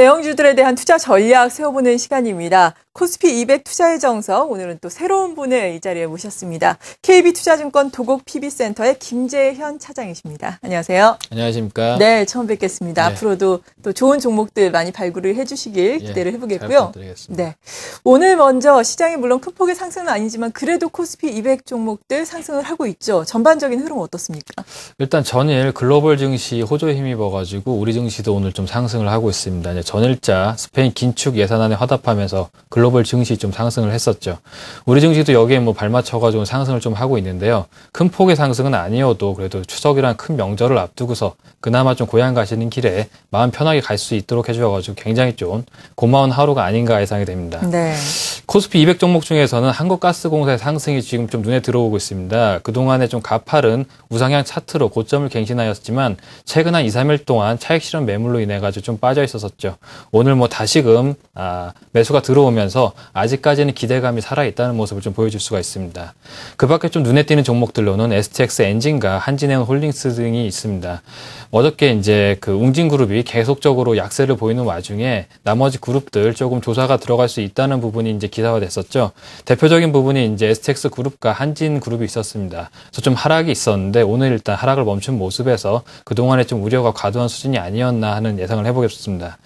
대형주들에 대한 투자 전략 세워보는 시간입니다. 코스피 200 투자의 정석, 오늘은 또 새로운 분을 이 자리에 모셨습니다. KB투자증권 도곡 PB센터의 김재현 차장이십니다. 안녕하세요. 안녕하십니까. 네, 처음 뵙겠습니다. 네. 앞으로도 또 좋은 종목들 많이 발굴을 해주시길 기대를 해보겠고요. 잘 부탁드리겠습니다. 네, 오늘 먼저 시장이 물론 큰 폭의 상승은 아니지만 그래도 코스피 200 종목들 상승을 하고 있죠. 전반적인 흐름 어떻습니까? 일단 전일 글로벌 증시 호조에 힘입어가지고 우리 증시도 오늘 좀 상승을 하고 있습니다. 이제 전일자 스페인 긴축 예산안에 화답하면서 글로벌 증시 좀 상승을 했었죠. 우리 증시도 여기에 뭐 발맞춰가지고 상승을 좀 하고 있는데요. 큰 폭의 상승은 아니어도 그래도 추석이란 큰 명절을 앞두고서 그나마 좀 고향 가시는 길에 마음 편하게 갈 수 있도록 해주셔가지고 굉장히 좀 고마운 하루가 아닌가 예상이 됩니다. 네. 코스피 200 종목 중에서는 한국가스공사의 상승이 지금 좀 눈에 들어오고 있습니다. 그동안에 좀 가파른 우상향 차트로 고점을 갱신하였지만 최근 한 2, 3일 동안 차익 실현 매물로 인해 가지고 좀 빠져 있었었죠. 오늘 뭐 다시금 매수가 들어오면서 아직까지는 기대감이 살아있다는 모습을 좀 보여줄 수가 있습니다. 그 밖에 좀 눈에 띄는 종목들로는 STX 엔진과 한진해운 홀딩스 등이 있습니다. 어저께 이제 그 웅진그룹이 계속적으로 약세를 보이는 와중에 나머지 그룹들 조금 조사가 들어갈 수 있다는 부분이 이제 기사화됐었죠. 대표적인 부분이 이제 STX 그룹과 한진그룹이 있었습니다. 그래서 좀 하락이 있었는데 오늘 일단 하락을 멈춘 모습에서 그동안에 좀 우려가 과도한 수준이 아니었나 하는 예상을 해보겠습니다.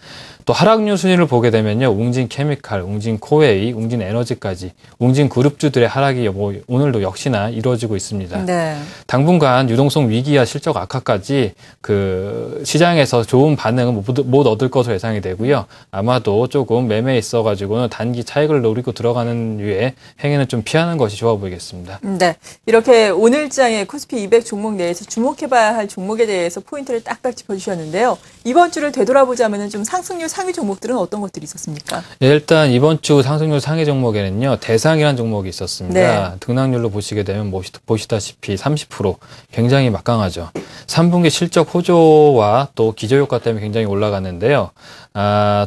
또 하락률 순위를 보게 되면요. 웅진케미칼, 웅진코웨이, 웅진에너지까지 웅진그룹주들의 하락이 오늘도 역시나 이루어지고 있습니다. 네. 당분간 유동성 위기와 실적 악화까지 그 시장에서 좋은 반응은 못 얻을 것으로 예상이 되고요. 아마도 조금 매매에 있어가지고는 단기 차익을 노리고 들어가는 류의 행위는 좀 피하는 것이 좋아 보이겠습니다. 네. 이렇게 오늘장의 코스피 200 종목 내에서 주목해봐야 할 종목에 대해서 포인트를 딱딱 짚어주셨는데요. 이번 주를 되돌아보자면 좀 상승률 상위 종목들은 어떤 것들이 있었습니까? 네, 일단 이번 주 상승률 상위 종목에는요. 대상이라는 종목이 있었습니다. 네. 등락률로 보시게 되면 보시다시피 30% 굉장히 막강하죠. 3분기 실적 호조와 또 기저효과 때문에 굉장히 올라갔는데요.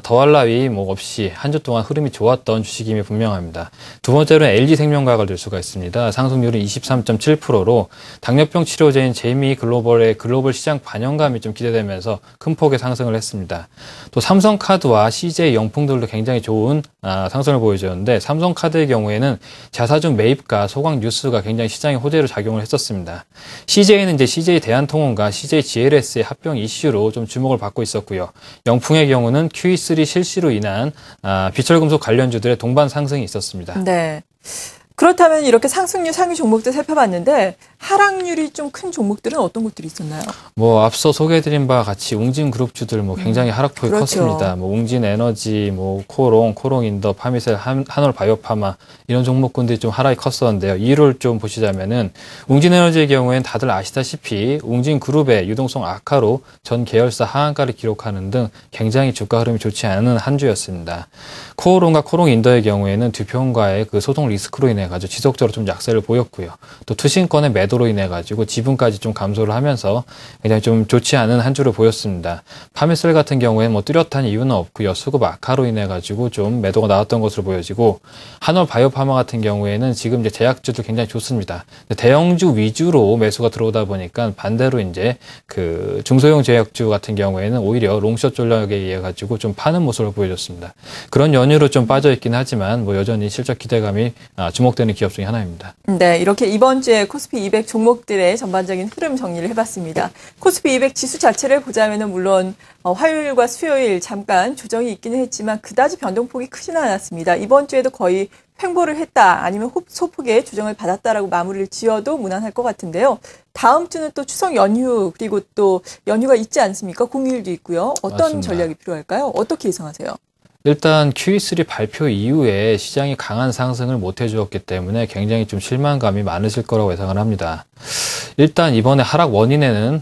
더할 나위 없이 한 주 동안 흐름이 좋았던 주식임이 분명합니다. 두 번째로는 LG생명과학을 들 수가 있습니다. 상승률은 23.7%로 당뇨병 치료제인 제이미 글로벌의 글로벌 시장 반영감이 좀 기대되면서 큰 폭의 상승을 했습니다. 또 삼성카드와 CJ영풍들도 굉장히 좋은 상승을 보여줬는데 삼성카드의 경우에는 자사주 매입과 소강 뉴스가 굉장히 시장의 호재로 작용을 했었습니다. CJ는 이제 CJ 대한통운과 CJ GLS의 합병 이슈로 좀 주목을 받고 있었고요. 영풍의 경우는 QE3 실시로 인한 비철금속 관련주들의 동반 상승이 있었습니다. 네. 그렇다면 이렇게 상승률 상위 종목들 살펴봤는데 하락률이 좀 큰 종목들은 어떤 것들이 있었나요? 앞서 소개해드린 바와 같이 웅진그룹주들 굉장히 하락폭이 그렇죠. 컸습니다. 웅진에너지, 코롱인더, 파미셀, 한올바이오파마 이런 종목군들이 좀 하락이 컸었는데요. 이유를 좀 보시자면은 웅진에너지의 경우에는 다들 아시다시피 웅진그룹의 유동성 악화로 전 계열사 하한가를 기록하는 등 굉장히 주가 흐름이 좋지 않은 한 주였습니다. 코롱과 코롱인더의 경우에는 듀평과의 그 소송 리스크로 인해 가지고 지속적으로 좀 약세를 보였고요. 또 투신권의 매도로 인해 가지고 지분까지 좀 감소를 하면서 굉장히 좀 좋지 않은 한 주를 보였습니다. 파미셀 같은 경우에는 뚜렷한 이유는 없고요. 수급 악화로 인해 가지고 좀 매도가 나왔던 것으로 보여지고 한올바이오파마 같은 경우에는 지금 이제 제약주도 굉장히 좋습니다. 대형주 위주로 매수가 들어오다 보니까 반대로 이제 그 중소형 제약주 같은 경우에는 오히려 롱숏 전략에 의해 가지고 좀 파는 모습을 보여줬습니다. 그런 연유로 좀 빠져 있긴 하지만 여전히 실적 기대감이 주목되는 기업 중에 하나입니다. 네, 이렇게 이번 주에 코스피 200 종목들의 전반적인 흐름 정리를 해봤습니다. 코스피 200 지수 자체를 보자면은 물론 화요일과 수요일 잠깐 조정이 있기는 했지만 그다지 변동폭이 크지는 않았습니다. 이번 주에도 거의 횡보를 했다 아니면 소폭의 조정을 받았다라고 마무리를 지어도 무난할 것 같은데요. 다음 주는 또 추석 연휴 그리고 또 연휴가 있지 않습니까? 공휴일도 있고요. 어떤 맞습니다. 전략이 필요할까요? 어떻게 예상하세요? 일단 QE3 발표 이후에 시장이 강한 상승을 못 해주었기 때문에 굉장히 좀 실망감이 많으실 거라고 예상을 합니다. 일단 이번에 하락 원인에는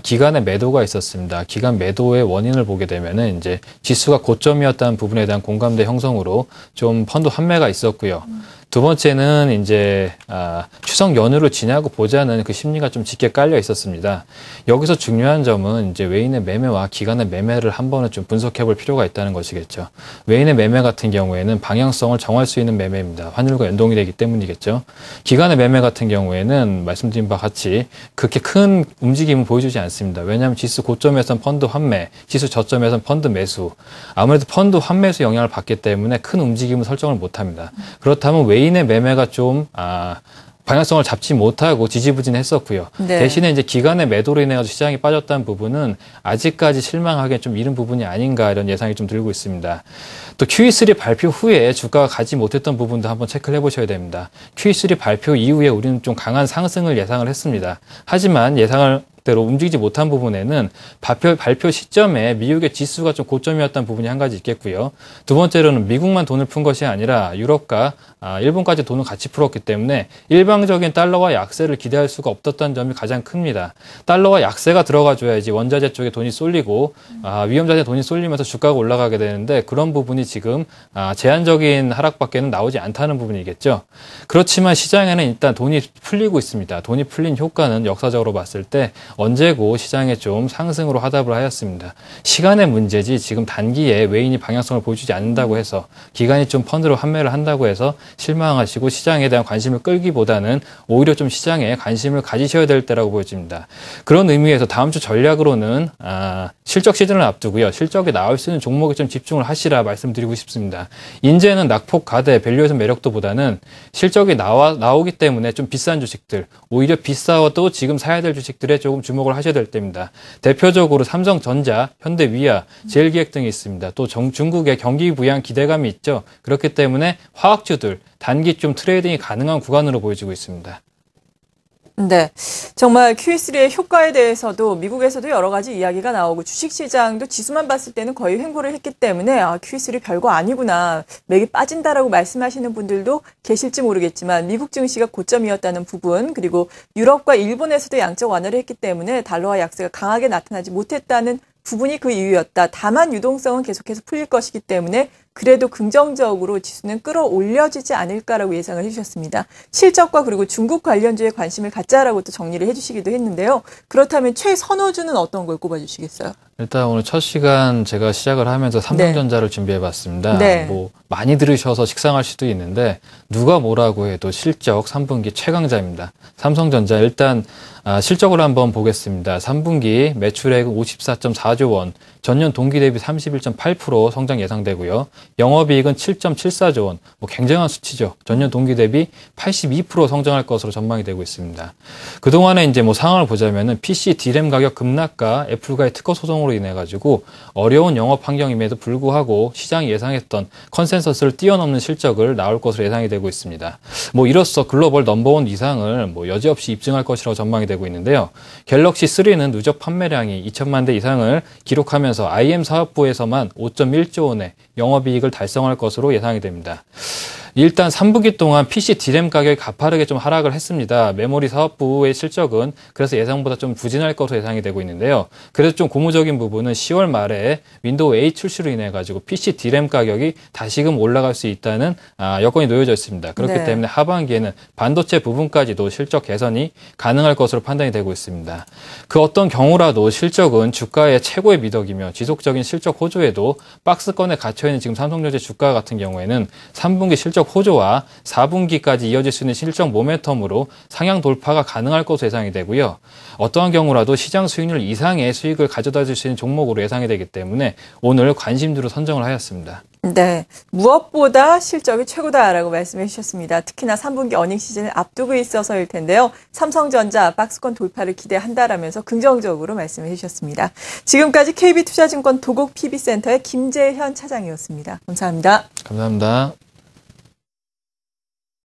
기간의 매도가 있었습니다. 기간 매도의 원인을 보게 되면은 이제 지수가 고점이었다는 부분에 대한 공감대 형성으로 좀 펀드 환매가 있었고요. 두 번째는 이제 추석 연휴를 지나고 보자는 그 심리가 좀 짙게 깔려 있었습니다. 여기서 중요한 점은 이제 외인의 매매와 기관의 매매를 한 번은 좀 분석해 볼 필요가 있다는 것이겠죠. 외인의 매매 같은 경우에는 방향성을 정할 수 있는 매매입니다. 환율과 연동이 되기 때문이겠죠. 기관의 매매 같은 경우에는 말씀드린 말씀드린 바 같이 그렇게 큰 움직임을 보여주지 않습니다. 왜냐하면 지수 고점에선 펀드 환매, 지수 저점에선 펀드 매수. 아무래도 펀드 환매수 영향을 받기 때문에 큰 움직임을 설정을 못합니다. 그렇다면 외인의 매매가 좀 방향성을 잡지 못하고 지지부진했었고요. 네. 대신에 이제 기관의 매도로 인해 시장이 빠졌다는 부분은 아직까지 실망하기엔 좀 이른 부분이 아닌가 이런 예상이 좀 들고 있습니다. 또 QE3 발표 후에 주가가 가지 못했던 부분도 한번 체크를 해보셔야 됩니다. QE3 발표 이후에 우리는 좀 강한 상승을 예상을 했습니다. 하지만 예상을 대로 움직이지 못한 부분에는 발표 시점에 미국의 지수가 좀 고점이었던 부분이 한 가지 있겠고요. 두 번째로는 미국만 돈을 푼 것이 아니라 유럽과 일본까지 돈을 같이 풀었기 때문에 일방적인 달러와 약세를 기대할 수가 없었던 점이 가장 큽니다. 달러와 약세가 들어가줘야지 원자재 쪽에 돈이 쏠리고 위험자재 돈이 쏠리면서 주가가 올라가게 되는데 그런 부분이 지금 제한적인 하락밖에는 나오지 않다는 부분이겠죠. 그렇지만 시장에는 일단 돈이 풀리고 있습니다. 돈이 풀린 효과는 역사적으로 봤을 때 언제고 시장에 좀 상승으로 화답을 하였습니다. 시간의 문제지 지금 단기에 외인이 방향성을 보여주지 않는다고 해서 기관이 좀 펀드로 환매를 한다고 해서 실망하시고 시장에 대한 관심을 끌기보다는 오히려 좀 시장에 관심을 가지셔야 될 때라고 보여집니다. 그런 의미에서 다음 주 전략으로는 실적 시즌을 앞두고요. 실적이 나올 수 있는 종목에 좀 집중을 하시라 말씀드리고 싶습니다. 인제는 낙폭 가대 밸류에이션 매력도보다는 실적이 나오기 때문에 좀 비싼 주식들, 오히려 비싸도 지금 사야 될 주식들에 조금 주목을 하셔야 될 때입니다. 대표적으로 삼성전자, 현대위아, 제일기획 등이 있습니다. 또 중국의 경기 부양 기대감이 있죠. 그렇기 때문에 화학주들, 단기 좀 트레이딩이 가능한 구간으로 보여지고 있습니다. 네, 정말 QE3의 효과에 대해서도 미국에서도 여러 가지 이야기가 나오고 주식시장도 지수만 봤을 때는 거의 횡보를 했기 때문에 QE3 별거 아니구나, 맥이 빠진다라고 말씀하시는 분들도 계실지 모르겠지만 미국 증시가 고점이었다는 부분, 그리고 유럽과 일본에서도 양적 완화를 했기 때문에 달러와 약세가 강하게 나타나지 못했다는 부분이 그 이유였다. 다만 유동성은 계속해서 풀릴 것이기 때문에 그래도 긍정적으로 지수는 끌어올려지지 않을까라고 예상을 해주셨습니다. 실적과 그리고 중국 관련주에 관심을 갖자라고 또 정리를 해주시기도 했는데요. 그렇다면 최선호주는 어떤 걸 꼽아주시겠어요? 일단 오늘 첫 시간 제가 시작을 하면서 삼성전자를 준비해봤습니다. 네. 뭐 많이 들으셔서 식상할 수도 있는데 누가 뭐라고 해도 실적 3분기 최강자입니다. 삼성전자 일단 실적을 한번 보겠습니다. 3분기 매출액은 54.4조 원, 전년 동기 대비 31.8% 성장 예상되고요. 영업이익은 7.74조 원, 굉장한 수치죠. 전년 동기 대비 82% 성장할 것으로 전망이 되고 있습니다. 그동안에 이제 상황을 보자면은 PC D램 가격 급락과 애플과의 특허 소송으로 인해 가지고 어려운 영업 환경임에도 불구하고 시장이 예상했던 컨센서스를 뛰어넘는 실적을 나올 것으로 예상이 되고 있습니다. 이로써 글로벌 넘버원 이상을 여지없이 입증할 것이라고 전망이 되고 있는데요. 갤럭시 3는 누적 판매량이 2천만 대 이상을 기록하면서 IM 사업부에서만 5.1조 원의 영업이익을 달성할 것으로 예상이 됩니다. 일단 3분기 동안 PC D램 가격이 가파르게 좀 하락을 했습니다. 메모리 사업부의 실적은 그래서 예상보다 좀 부진할 것으로 예상이 되고 있는데요. 그래서 좀 고무적인 부분은 10월 말에 윈도우 8 출시로 인해 가지고 PC D램 가격이 다시금 올라갈 수 있다는 여건이 놓여져 있습니다. 그렇기 네. 때문에 하반기에는 반도체 부분까지도 실적 개선이 가능할 것으로 판단이 되고 있습니다. 그 어떤 경우라도 실적은 주가의 최고의 미덕이며 지속적인 실적 호조에도 박스권에 갇혀있는 지금 삼성전자 주가 같은 경우에는 3분기 실적 호조와 4분기까지 이어질 수 있는 실적 모멘텀으로 상향 돌파가 가능할 것으로 예상이 되고요. 어떠한 경우라도 시장 수익률 이상의 수익을 가져다 줄 수 있는 종목으로 예상이 되기 때문에 오늘 관심주로 선정을 하였습니다. 네, 무엇보다 실적이 최고다라고 말씀해 주셨습니다. 특히나 3분기 어닝 시즌을 앞두고 있어서일 텐데요. 삼성전자 박스권 돌파를 기대한다라면서 긍정적으로 말씀해 주셨습니다. 지금까지 KB투자증권 도곡 PB센터의 김재현 차장이었습니다. 감사합니다. 감사합니다.